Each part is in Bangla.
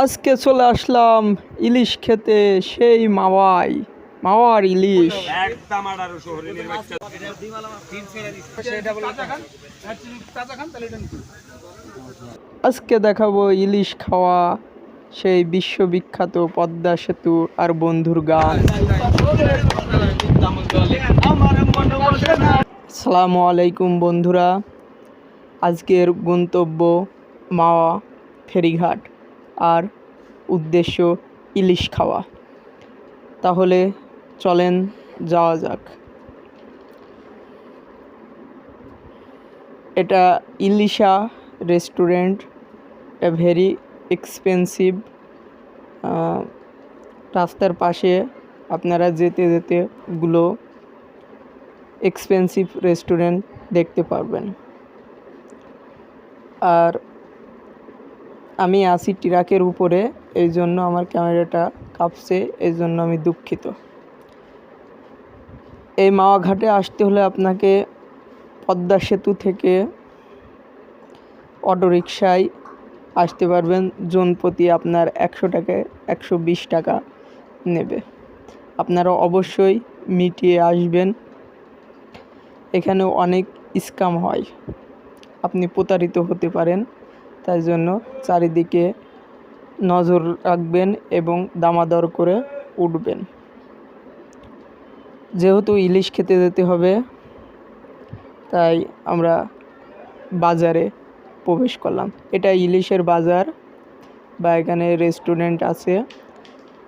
আজকে চলে আসলাম ইলিশ খেতে, সেই মাওয়ার ইলিশ। আজকে দেখাবো ইলিশ খাওয়া, সেই বিশ্ববিখ্যাত পদ্মা সেতু আর বন্ধুর গান। আসসালামু আলাইকুম বন্ধুরা, আজকের গন্তব্য মাওয়া ফেরিঘাট আর উদ্দেশ্য ইলিশ খাওয়া। তাহলে চলেন যাওয়া যাক। এটা ইলিশা রেস্টুরেন্ট, এটা ভেরি এক্সপেন্সিভ। রাস্তার পাশে আপনারা যেতে যেতে গুলো এক্সপেন্সিভ রেস্টুরেন্ট দেখতে পারবেন। আর আমি আছি ট্রাকের উপরে, এই জন্য আমার ক্যামেরাটা কাঁপছে, এই জন্য আমি দুঃখিত। এই মাওয়া ঘাটে আসতে হলে আপনাকে পদ্মা সেতু থেকে অটোরিকশায় আসতে পারবেন। জনপ্রতি আপনার 100 টাকায় 120 টাকা নেবে। আপনারা অবশ্যই মিটিয়ে আসবেন, এখানে অনেক স্ক্যাম হয়, আপনি প্রতারিত হতে পারেন। তাই জন্য চারিদিকে নজর রাখবেন এবং দামাদর করে উঠবেন। যেহেতু ইলিশ খেতে যেতে হবে, তাই আমরা বাজারে প্রবেশ করলাম। এটা ইলিশের বাজার বা এখানে রেস্টুরেন্ট আছে।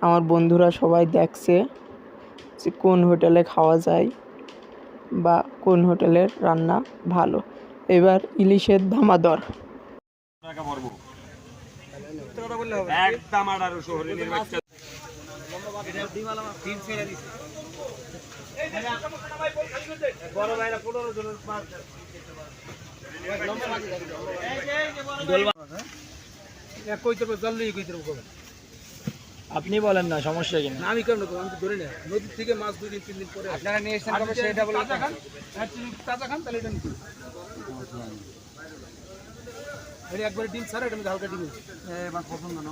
আমার বন্ধুরা সবাই দেখছে যে কোন হোটেলে খাওয়া যায় বা কোন হোটেলের রান্না ভালো। এবার ইলিশের দামাদর। আপনি বলেন না, সমস্যা কিনা? আমি কেন আমি ধরে না, নদীর থেকে মাছ 2-3 দিন পরে আপনারা নিয়ে এসেছেন, তবে সেটা বলে তাজা খান, তাহলে এটা নিতে এটা একবারে ডিম ছাড়া, এটা হালকা ডিম এবার পছন্দ না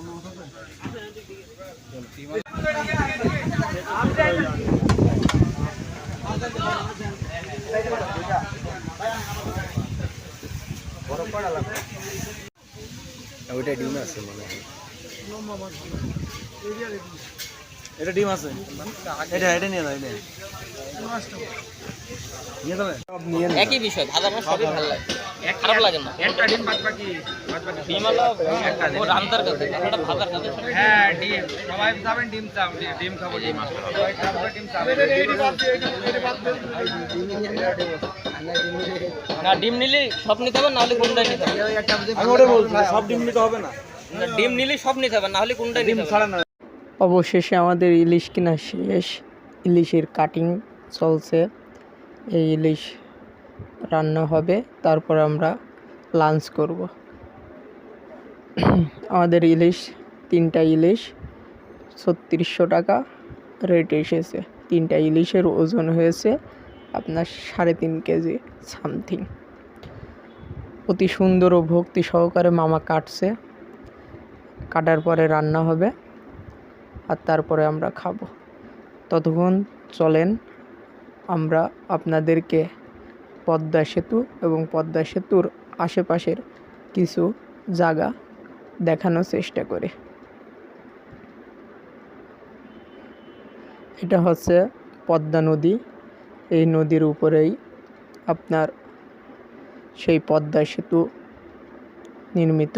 ওইটা ডিম আছে মনে হয়, এটা ডিম আছে, এটা নিয়ে যাও, এটা নিয়ে যাবে। একই বিষয়, ভাজা মাছ সবই ভালো লাগে, খারাপ লাগে না। একটা ডিম বাদ বাকি ডিম হলো ও রান্তার কাছে, এটা ভাজার কাছে। হ্যাঁ ডিম সবাই খাবেন, ডিম চাও, ডিম খাবো, ডিম সবাই খাবো, ডিম চাও। না ডিম নিলে সব নিতে হবে, না হলে কোনটাই নিতে হবে। আমি ওটা বলছি, সব ডিম নিতে হবে না, ডিম নিলে সব নিতে হবে, না হলে কোনটাই নিতে হবে। অবশেষে আমাদের ইলিশ কিনা শেষ, ইলিশের কাটিং চলছে। এই ইলিশ রান্না হবে, তারপর আমরা লাঞ্চ করব। আমাদের ইলিশ 3টা ইলিশ 3600 টাকা রেট এসেছে। 3টা ইলিশের ওজন হয়েছে আপনার 3.5 কেজি সামথিং। অতি সুন্দর ও ভক্তি সহকারে মামা কাটছে, কাটার পরে রান্না হবে আর তারপরে আমরা খাবো। ততক্ষণ চলেন আমরা আপনাদেরকে পদ্মা সেতু এবং পদ্মা সেতুর আশেপাশের কিছু জায়গা দেখানোর চেষ্টা করি। এটা হচ্ছে পদ্মা নদী। এই নদীর উপরেই আপনার সেই পদ্মা সেতু নির্মিত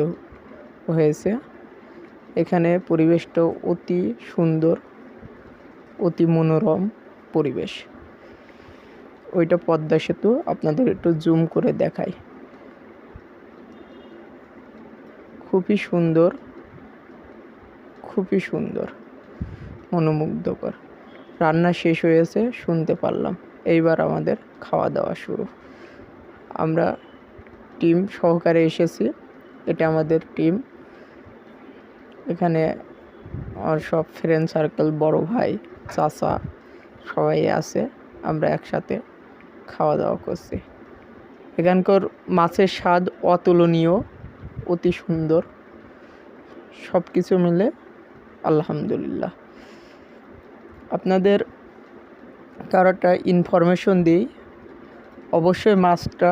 হয়েছে। এখানে পরিবেশটা অতি সুন্দর, অতি মনোরম পরিবেশ। ওইটা পদ্মা সেতু, আপনাদের একটু জুম করে দেখাই। খুবই সুন্দর, খুবই সুন্দর, মনোমুগ্ধকর। রান্না শেষ হয়েছে শুনতে পারলাম, এইবার আমাদের খাওয়া দাওয়া শুরু। আমরা টিম সহকারে এসেছি, এটা আমাদের টিম। এখানে আমার সব ফ্রেন্ড সার্কেল, বড় ভাই, চাচা সবাই আছে। আমরা একসাথে খাওয়া দাওয়া করছি। এখানকার মাছের স্বাদ অতুলনীয়, অতি সুন্দর। সব কিছু মিলে আলহামদুলিল্লাহ। আপনাদের কারোটা ইনফরমেশন দিই, অবশ্যই মাছটা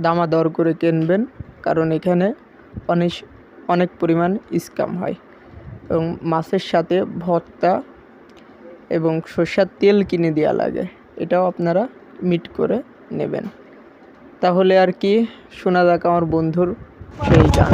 দামাদর করে কিনবেন, কারণ এখানে অনেক পরিমাণ স্ক্যাম হয় এবং মাছের সাথে ভর্তা এবং সরষের তেল কিনে দেওয়া লাগে, এটাও আপনারা মিট করে নেবেন। তাহলে আর কি, শোনা যাক আমার বন্ধুর সেই গান।